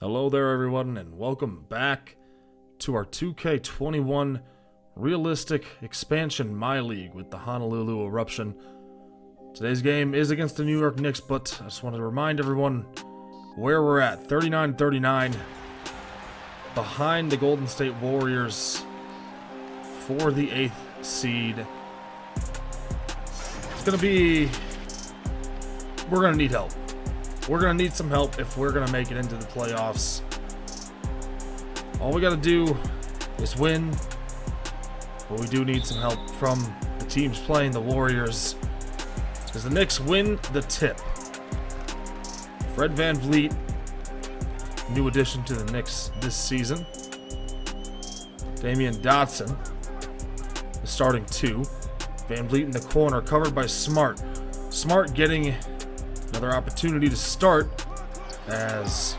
Hello there everyone, and welcome back to our 2K21 realistic expansion MyLeague with the Honolulu Eruption. Today's game is against the New York Knicks, but I just wanted to remind everyone where we're at. 39-39 behind the Golden State Warriors for the 8th seed. It's gonna be... we're gonna need help. We're going to need some help if we're going to make it into the playoffs. All we got to do is win, but we do need some help from the teams playing the Warriors, because the Knicks win the tip. Fred VanVleet, new addition to the Knicks this season. Damian Dotson, the starting two. VanVleet in the corner, covered by Smart. Smart getting another opportunity to start as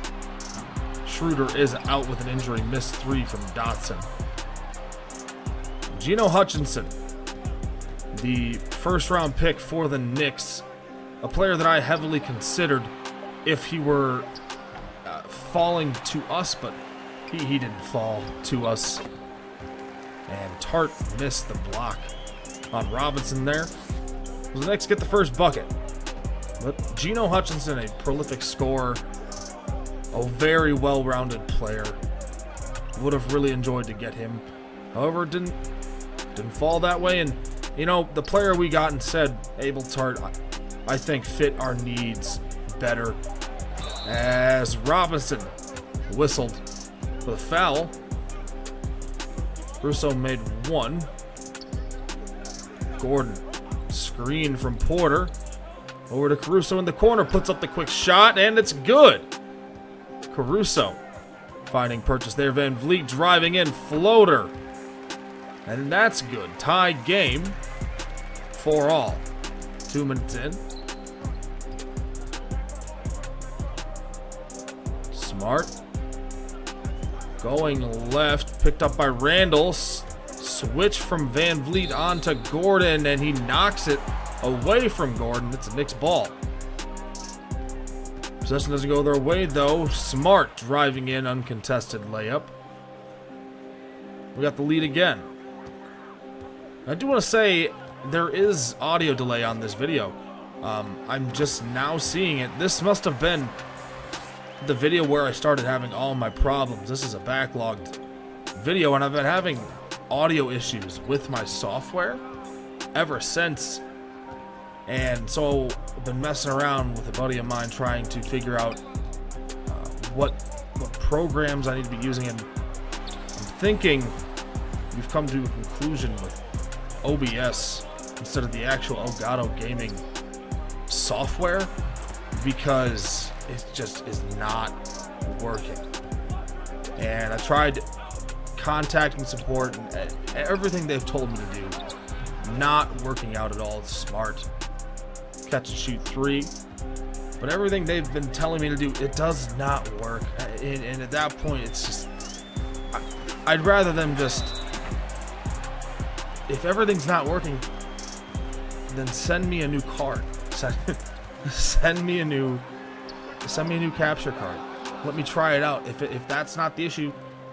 Schroeder is out with an injury, missed 3 from Dotson. Geno Hutchinson, the first round pick for the Knicks, a player that I heavily considered if he were falling to us, but he didn't fall to us. And Tart missed the block on Robinson there. So the Knicks get the first bucket. But Geno Hutchinson, a prolific scorer, a very well-rounded player. Would have really enjoyed to get him. However, didn't fall that way. And, you know, the player we got instead, Abel Tart, I think fit our needs better. As Robinson whistled for the foul. Russo made 1. Gordon, screen from Porter. Over to Caruso in the corner, puts up the quick shot, and it's good. Caruso finding purchase there. VanVleet driving in, floater. And that's good. Tied game for all. 2 minutes in. Smart. Going left, picked up by Randall. Switch from VanVleet onto Gordon, and he knocks it away from Gordon. It's a Knicks ball. Possession doesn't go their way though. Smart driving in, uncontested layup. We got the lead again. I do want to say there is audio delay on this video. I'm just now seeing it. This must have been the video where I started having all my problems. This is a backlogged video, and I've been having audio issues with my software ever since. And so I've been messing around with a buddy of mine trying to figure out what programs I need to be using. And I'm thinking we've come to a conclusion with OBS instead of the actual Elgato gaming software, because it just is not working. And I tried contacting support, and everything they've told me to do, not working out at all. It's Smart. Catch and shoot 3, but everything they've been telling me to do, it does not work. And at that point, it's just, I'd rather them just, if everything's not working, then send me a new card. Send me a new capture card. Let me try it out. If that's not the issue,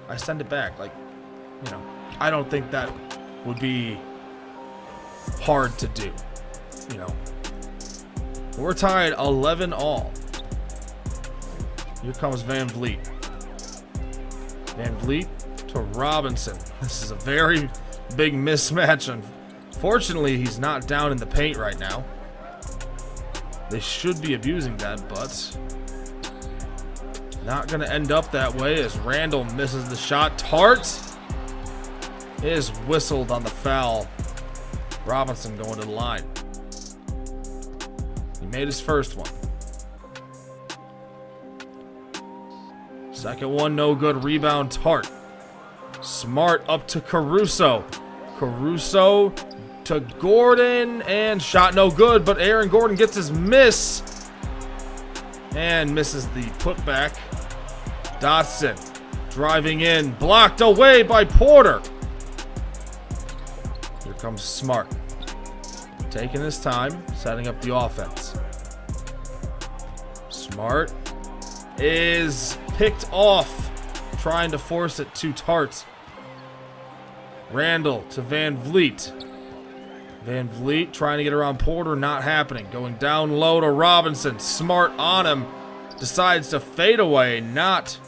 I send it back. Like, you know, I don't think that would be hard to do, you know. We're tied 11-all. Here comes VanVleet. VanVleet to Robinson. This is a very big mismatch. Unfortunately, he's not down in the paint right now. They should be abusing that, but not going to end up that way as Randall misses the shot. Tart is whistled on the foul. Robinson going to the line. He made his first one. Second one, no good. Rebound, Tart. Smart up to Caruso. Caruso to Gordon, and shot no good, but Aaron Gordon gets his miss and misses the putback. Dotson driving in, blocked away by Porter. Here comes Smart. Taking his time, setting up the offense. Smart is picked off, trying to force it to Tart. Randall to Van Vliet. Van Vliet trying to get around Porter, not happening. Going down low to Robinson. Smart on him. Decides to fade away. Not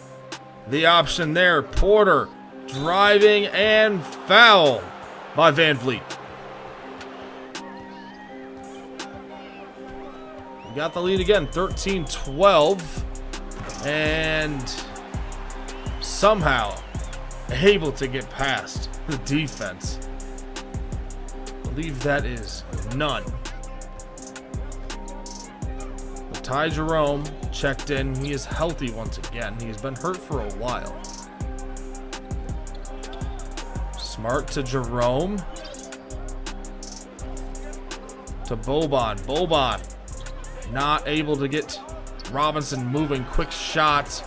the option there. Porter driving and foul by Van Vliet. We got the lead again, 13-12. And somehow able to get past the defense. I believe that is none. Ty Jerome checked in. He is healthy once again. He's been hurt for a while. Smart to Jerome. To Boban. Boban not able to get Robinson moving. Quick shots.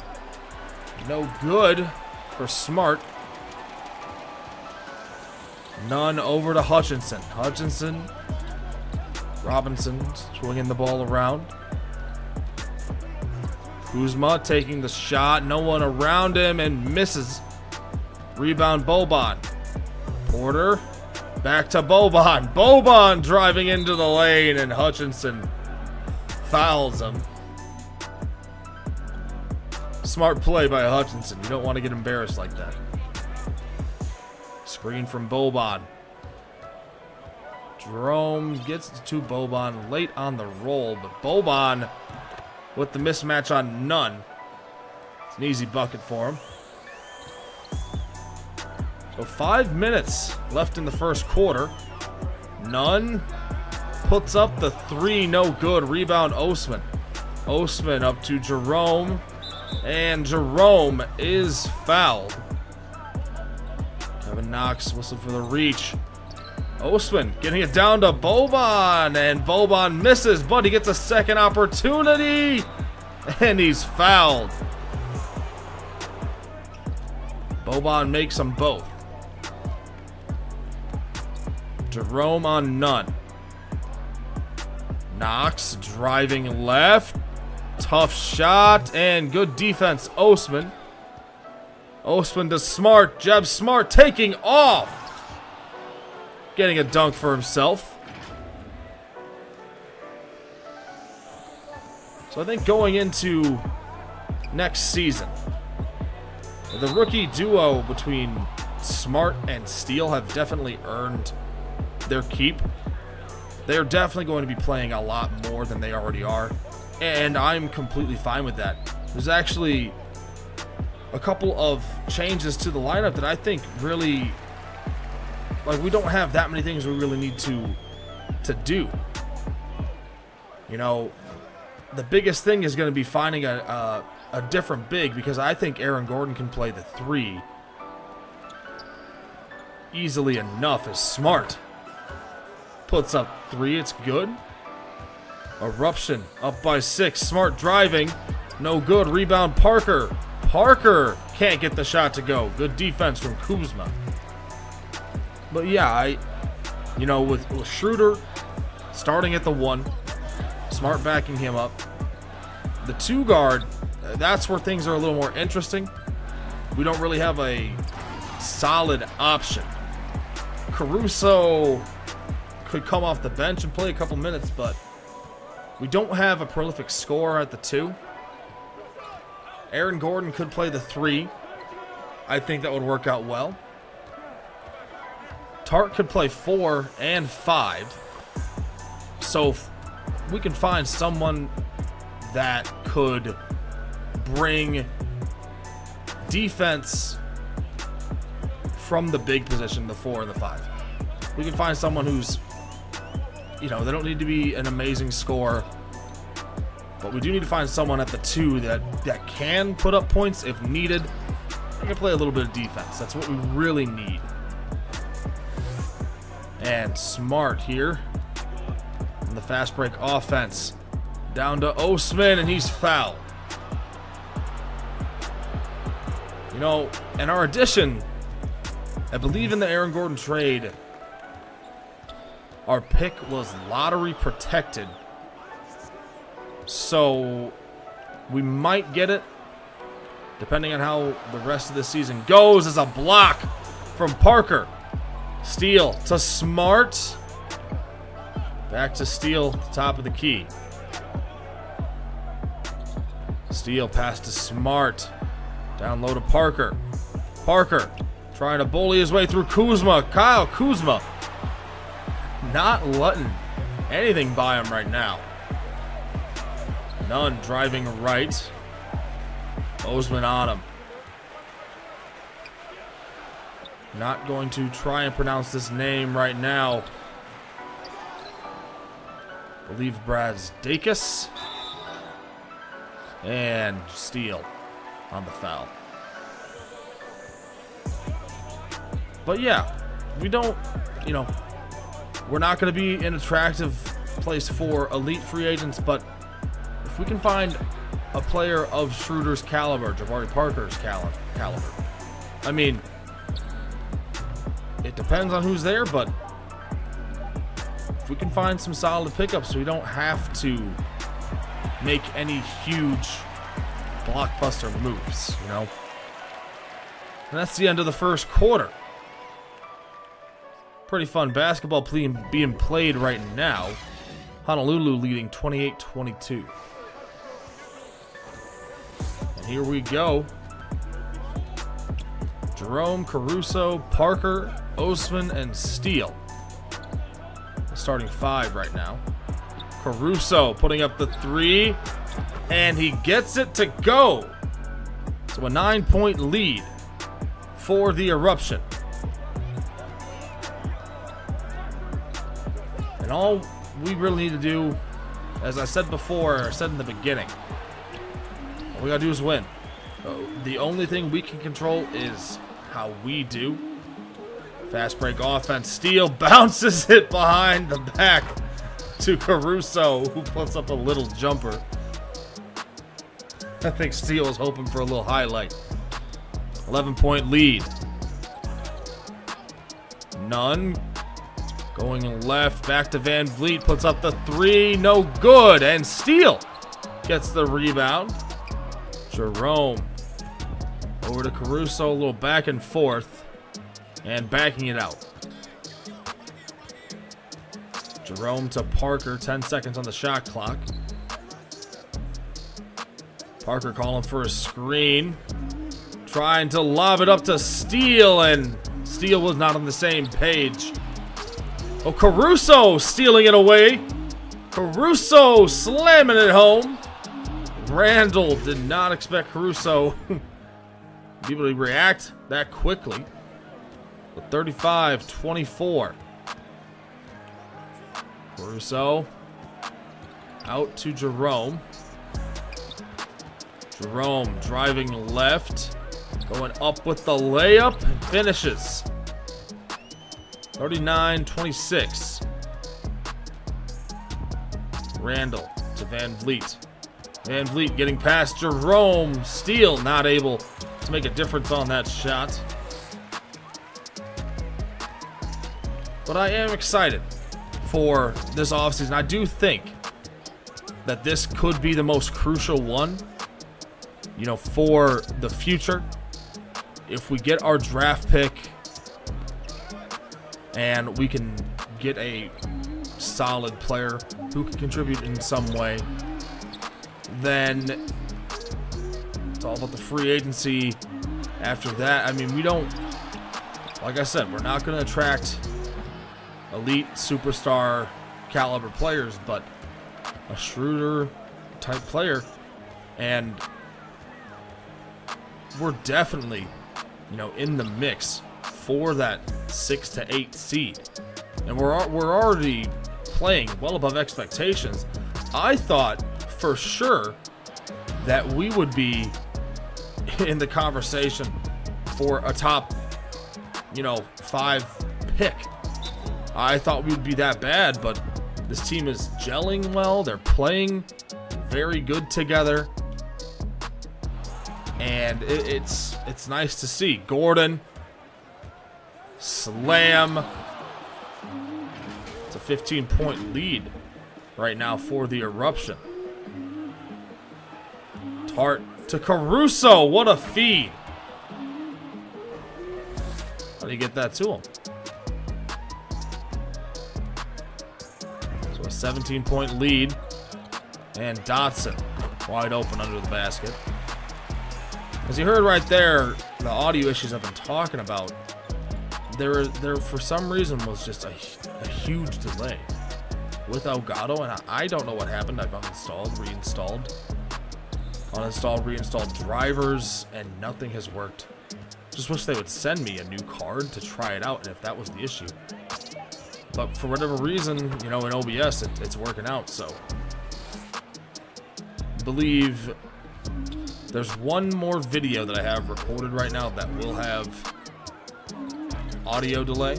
No good for Smart. None over to Hutchinson. Hutchinson. Robinson swinging the ball around. Kuzma taking the shot. No one around him and misses. Rebound Boban. Porter. Back to Boban. Boban driving into the lane and Hutchinson fouls him. Smart play by Hutchinson. You don't want to get embarrassed like that. Screen from Boban. Jerome gets to Boban late on the roll, but Boban with the mismatch on Nunn. It's an easy bucket for him. So 5 minutes left in the first quarter. Nunn puts up the three, no good. Rebound Osman. Osman up to Jerome. And Jerome is fouled. Kevin Knox whistled for the reach. Osman getting it down to Boban. And Boban misses, but he gets a second opportunity. And he's fouled. Boban makes them both. Jerome on Nunn. Knox driving left. Tough shot and good defense, Osman. Osman to Smart. Jeb Smart taking off. Getting a dunk for himself. So I think going into next season, the rookie duo between Smart and Steele have definitely earned their keep. They are definitely going to be playing a lot more than they already are. And I'm completely fine with that. There's actually a couple of changes to the lineup that I think really, like, we don't have that many things we really need to do. You know, the biggest thing is going to be finding a different big, because I think Aaron Gordon can play the three easily enough. As Smart puts up three, it's good. Eruption up by 6. Smart driving. No good. Rebound Parker. Parker can't get the shot to go. Good defense from Kuzma. But yeah, with Schroeder starting at the 1, Smart backing him up. The 2 guard, that's where things are a little more interesting. We don't really have a solid option. Caruso could come off the bench and play a couple minutes, but we don't have a prolific scorer at the 2. Aaron Gordon could play the 3. I think that would work out well. Tart could play 4 and 5. So we can find someone that could bring defense from the big position, the 4 and the 5. We can find someone who's, they don't need to be an amazing scorer, but we do need to find someone at the 2 that can put up points if needed. They can play a little bit of defense. That's what we really need. And Smart here in the fast break offense. Down to Osman, and he's fouled. In our addition, I believe in the Aaron Gordon trade, our pick was lottery protected. So we might get it depending on how the rest of the season goes, as a block from Parker. Steele to Smart. Back to Steele, top of the key. Steele pass to Smart. Down low to Parker. Parker trying to bully his way through Kuzma. Kyle Kuzma not letting anything by him right now. Nunn driving right. Osman on him. Not going to try and pronounce this name right now. I believe Brazdakis. And Steele on the foul. But yeah, we don't, we're not going to be an attractive place for elite free agents, but if we can find a player of Schroeder's caliber, Jabari Parker's caliber, I mean, it depends on who's there, but if we can find some solid pickups, we don't have to make any huge blockbuster moves, And that's the end of the first quarter. Pretty fun basketball being played right now. Honolulu leading 28-22. And here we go. Jerome, Caruso, Parker, Osman, and Steele. Starting five right now. Caruso putting up the three, and he gets it to go. So a 9-point lead for the Eruption. And all we really need to do, as I said before, or said in the beginning, all we gotta do is win. The only thing we can control is how we do. Fast break offense. Steele bounces it behind the back to Caruso, who puts up a little jumper. I think Steele was hoping for a little highlight. 11-point lead. Nunn going left, back to Van Vliet, puts up the three, no good, and Steele gets the rebound. Jerome over to Caruso, a little back and forth, and backing it out. Jerome to Parker, 10 seconds on the shot clock. Parker calling for a screen, trying to lob it up to Steele, and Steele was not on the same page. Oh, Caruso stealing it away. Caruso slamming it home. Randall did not expect Caruso to be able to react that quickly. 35-24. Caruso out to Jerome. Jerome driving left, going up with the layup, and finishes. 39-26. Randall to Van Vliet. Van Vliet getting past Jerome. Steele not able to make a difference on that shot. But I am excited for this offseason. I do think that this could be the most crucial one, for the future. If we get our draft pick and we can get a solid player who can contribute in some way, then it's all about the free agency after that. I mean, we don't, like I said, we're not going to attract elite superstar caliber players, but a Schroeder type player, and we're definitely, in the mix for that 6 to 8 seed, and we're already playing well above expectations. I thought for sure that we would be in the conversation for a top, 5 pick. I thought we would be that bad, but this team is gelling well. They're playing very good together, and it's nice to see. Gordon slam. It's a 15-point lead right now for the Eruption. Tart to Caruso. What a feed. How do you get that to him? So a 17-point lead. And Dotson wide open under the basket. As you heard right there, the audio issues I've been talking about, there for some reason was just a huge delay with Elgato, and I don't know what happened. I've uninstalled, reinstalled, reinstalled drivers, and nothing has worked. Just wish they would send me a new card to try it out, and if that was the issue. But for whatever reason, you know, in OBS, it's working out, so. I believe there's one more video that I have recorded right now that will have audio delay.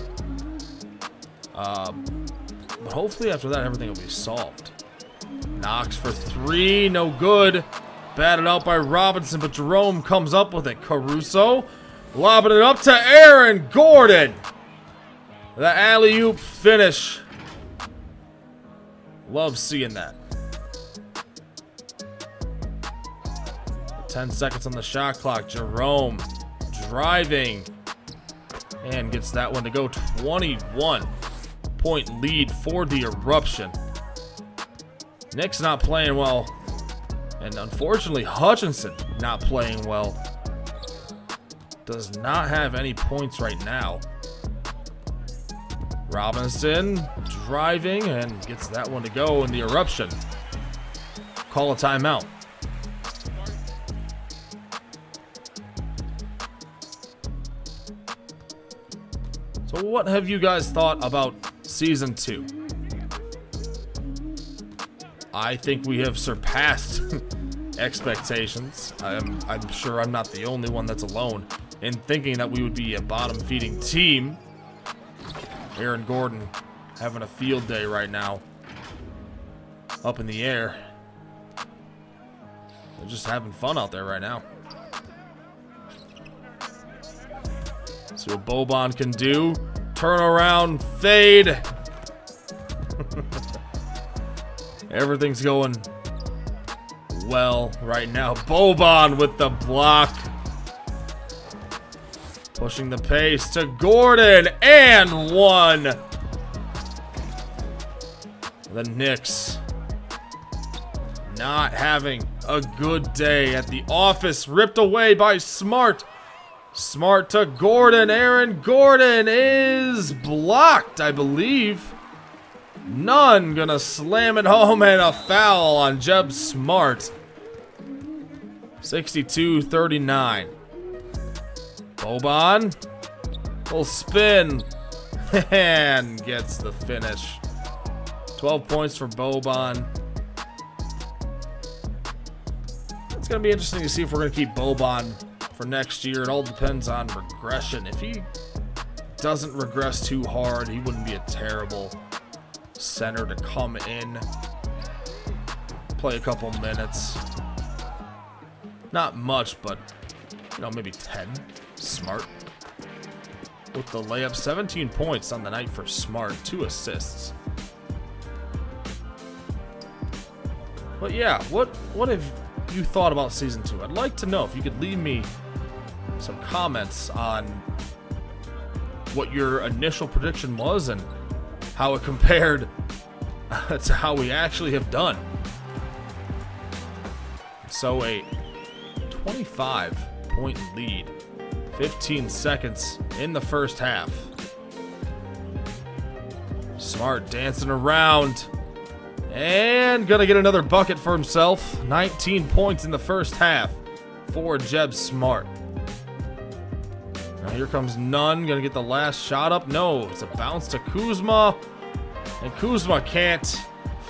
But hopefully after that, everything will be solved. Knox for three, no good. Batted out by Robinson, but Jerome comes up with it. Caruso lobbing it up to Aaron Gordon. The alley-oop finish. Love seeing that. 10 seconds on the shot clock. Jerome driving and gets that one to go. 21-point lead for the Eruption. Nick's not playing well, and unfortunately Hutchinson not playing well. Does not have any points right now. Robinson driving and gets that one to go, in the Eruption call a timeout. So what have you guys thought about Season 2? I think we have surpassed expectations. I'm sure I'm not the only one that's alone in thinking that we would be a bottom-feeding team. Aaron Gordon having a field day right now. Up in the air. They're just having fun out there right now. See what Boban can do. Turn around, fade. Everything's going well right now. Boban with the block. Pushing the pace to Gordon, and one. The Knicks not having a good day at the office. Ripped away by Smart. Smart to Gordon. Aaron Gordon is blocked, I believe. None gonna slam it home, and a foul on Jeb Smart. 62-39. Boban will spin and gets the finish. 12 points for Boban. It's gonna be interesting to see if we're gonna keep Boban for next year. It all depends on regression. If he doesn't regress too hard, he wouldn't be a terrible center to come in, play a couple minutes. Not much, but you know, maybe 10. Smart with the layup. 17 points on the night for Smart, 2 assists. But yeah, what have you thought about Season 2? I'd like to know. If you could leave me some comments on what your initial prediction was and how it compared to how we actually have done. So a 25-point lead. 15 seconds in the first half. Smart dancing around. And gonna get another bucket for himself. 19 points in the first half for Jeb Smart. Now here comes Nunn. Gonna get the last shot up. No, it's a bounce to Kuzma. And Kuzma can't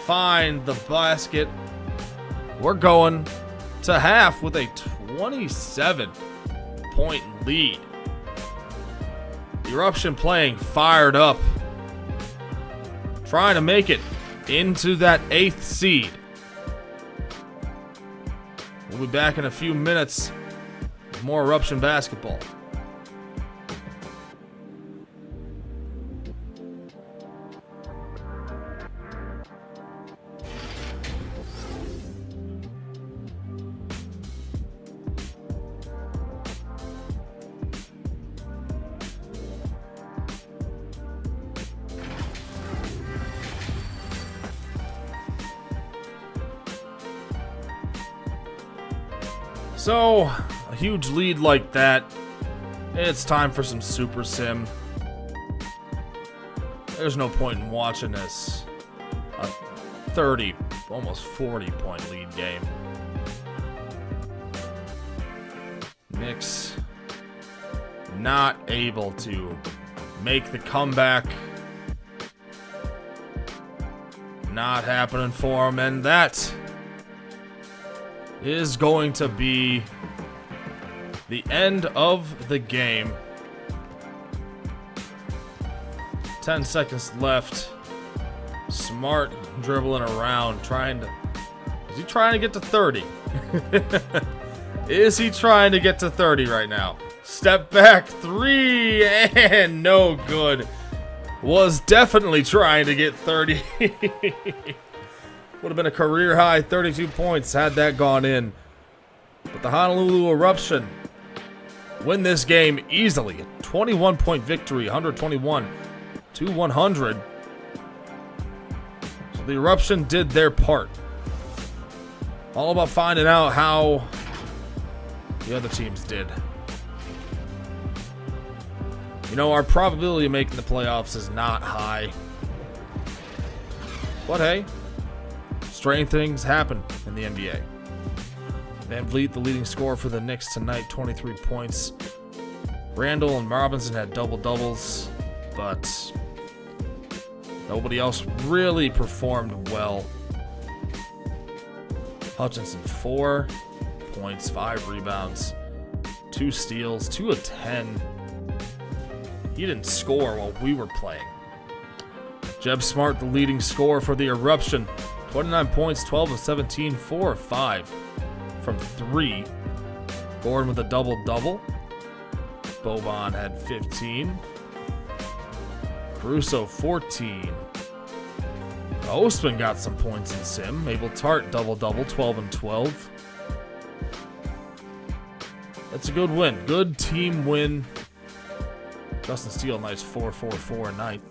find the basket. We're going to half with a 27-point lead. Eruption playing fired up. Trying to make it into that 8th seed. We'll be back in a few minutes with more Eruption basketball. So, a huge lead like that, it's time for some Super Sim. There's no point in watching this a 30, almost 40-point lead game. Knicks not able to make the comeback. Not happening for them, and that is going to be the end of the game. 10 seconds left. Smart dribbling around, trying to... Is he trying to get to 30? Is he trying to get to 30 right now? Step back, 3, and no good. Was definitely trying to get 30. Would have been a career high 32 points had that gone in. But the Honolulu Eruption win this game easily. A 21-point victory, 121 to 100. So the Eruption did their part. All about finding out how the other teams did. You know, our probability of making the playoffs is not high. But hey, strange things happen in the NBA. Van Vliet, the leading scorer for the Knicks tonight, 23 points. Randall and Robinson had double-doubles, but nobody else really performed well. Hutchinson, 4 points, 5 rebounds, 2 steals, 2 of 10. He didn't score while we were playing. Jeb Smart, the leading scorer for the Eruption. 29 points, 12 of 17, 4 of 5 from 3. Gordon with a double-double. Boban had 15. Caruso, 14. Ostman got some points in Sim. Abel Tart, double-double, 12 and 12. That's a good win. Good team win. Justin Steele, nice 4-4-4 night.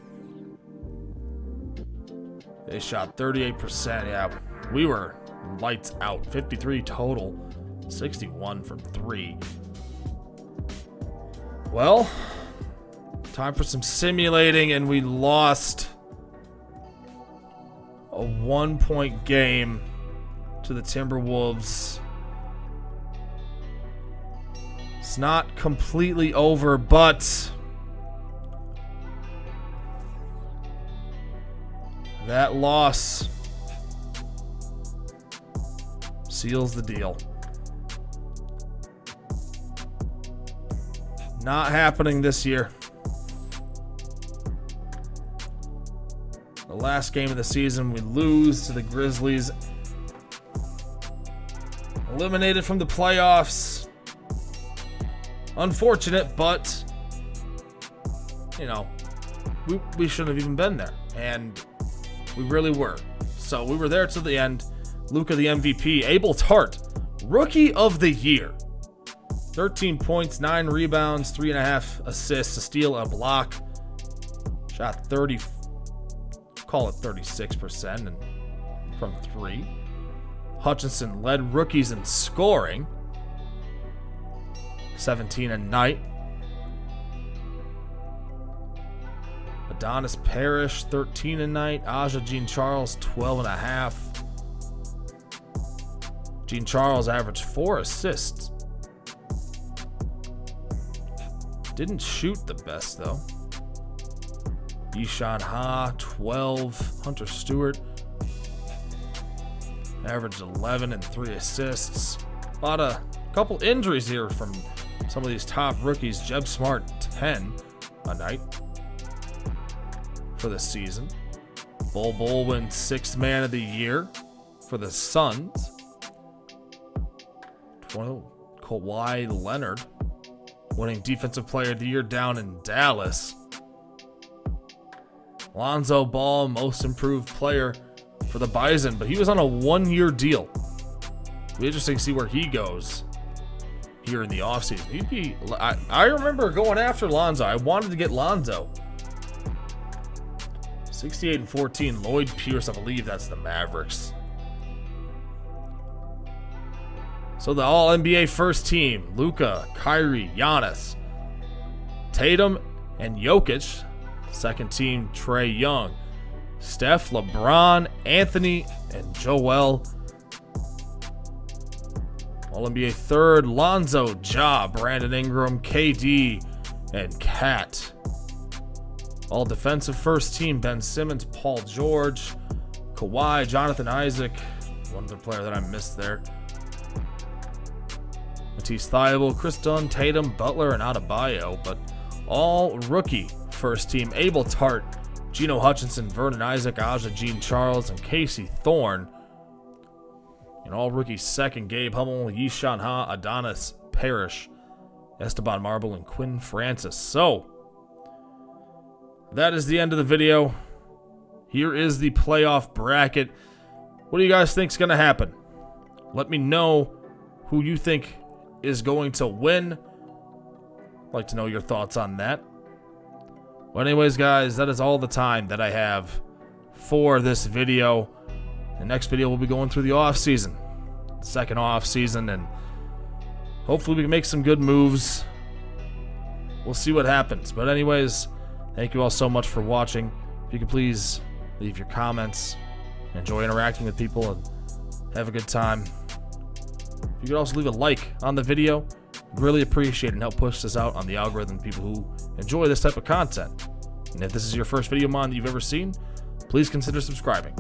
They shot 38%. Yeah, we were lights out. 53 total, 61 from 3. Well, time for some simulating, and we lost a 1-point game to the Timberwolves. It's not completely over, but that loss seals the deal. Not happening this year. The last game of the season, we lose to the Grizzlies. Eliminated from the playoffs. Unfortunate, but, you know, we shouldn't have even been there. And we really were. So we were there till the end. Luka, the MVP. Abel Tart, Rookie of the Year. 13 points, 9 rebounds, 3.5 assists, a steal, and a block. Shot 30, call it 36% and from 3. Hutchinson led rookies in scoring. 17 a night. Adonis Parrish, 13 a night. Aja Jean Charles, 12.5. Jean Charles averaged 4 assists. Didn't shoot the best, though. Ishan Ha, 12. Hunter Stewart averaged 11 and 3 assists. A couple injuries here from some of these top rookies. Jeb Smart, 10 a night for the season. Bol wins 6th man of the year for the Suns. Kawhi Leonard winning defensive player of the year down in Dallas. Lonzo Ball, most improved player for the Bison, but he was on a 1-year deal. It'll be interesting to see where he goes here in the offseason. I remember going after Lonzo. I wanted to get Lonzo. 68 and 14. Lloyd Pierce, I believe that's the Mavericks. So the All-NBA first team, Luka, Kyrie, Giannis, Tatum, and Jokic. Second team, Trae Young, Steph, LeBron, Anthony, and Joel. All-NBA third, Lonzo, Ja, Brandon Ingram, KD, and Kat. All-defensive first team, Ben Simmons, Paul George, Kawhi, Jonathan Isaac, one other player that I missed there, Matisse Thybulle, Chris Dunn, Tatum, Butler, and Adebayo. But all rookie first team, Abel Tart, Geno Hutchinson, Vernon Isaac, Aja Jean Charles, and Casey Thorne. And all rookie second, Gabe Hummel, Yishan Ha, Adonis Parrish, Esteban Marble, and Quinn Francis. So that is the end of the video. Here is the playoff bracket. What do you guys think is going to happen? Let me know who you think is going to win. I'd like to know your thoughts on that. But anyways, guys, that is all the time that I have for this video. The next video we'll be going through the off-season. Second off-season, and hopefully we can make some good moves. We'll see what happens. But anyways, thank you all so much for watching. If you could please leave your comments. Enjoy interacting with people and have a good time. If you could also leave a like on the video, I'd really appreciate it and help push this out on the algorithm, people who enjoy this type of content. And if this is your first video of mine that you've ever seen, please consider subscribing.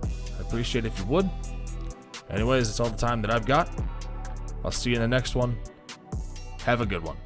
I'd appreciate it if you would. Anyways, that's all the time that I've got. I'll see you in the next one. Have a good one.